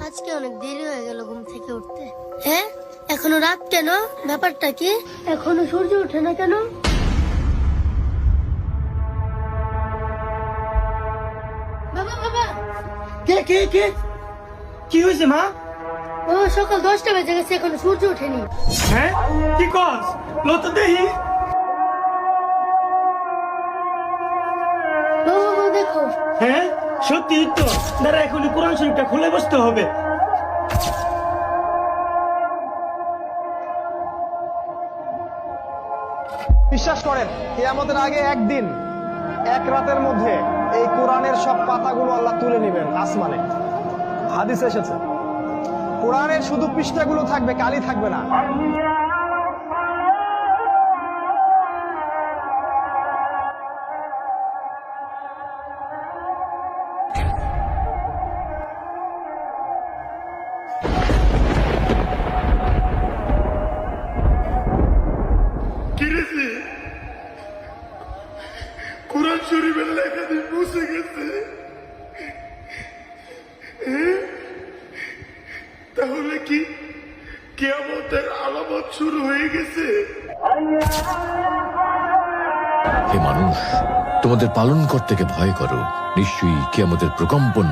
আজকে অনেক দেরি হয়ে গেল ঘুম থেকে উঠতে। হ্যাঁ, এখনো রাত কেন? ব্যাপারটা কি? এখনো সূর্য ওঠে না কেন? বাবা বাবা, কে কে কে কি হয়েছে মা? ও সকাল 10টা বেজে গেছে, এখনো সূর্য ওঠেনি। হ্যাঁ, কি কস? লত দেহি। বাবা দেখো। হ্যাঁ, সত্যি তো। দাঁড়া, এখনই কোরআন শরীফটা খুলে বসতে হবে। বিশ্বাস করেন, কিয়ামতের আগে একদিন, এক রাতের মধ্যে এই কোরআনের সব পাতাগুলো আল্লাহ তুলে নেবেন আসমানে। হাদিস এসেছে, কোরআনের শুধু পৃষ্ঠাগুলো থাকবে, কালি থাকবে না। কিরেছে কোরআন শরীফের লেখা দিয়ে মুছে গেছে। তাহলে কি কিয়ামতের আলামত শুরু হয়ে গেছে? হে মানুষ, তোমাদের পালনকর্তাকে ভয় করো, নিশ্চয়ই কিয়ামতের প্রকম্পন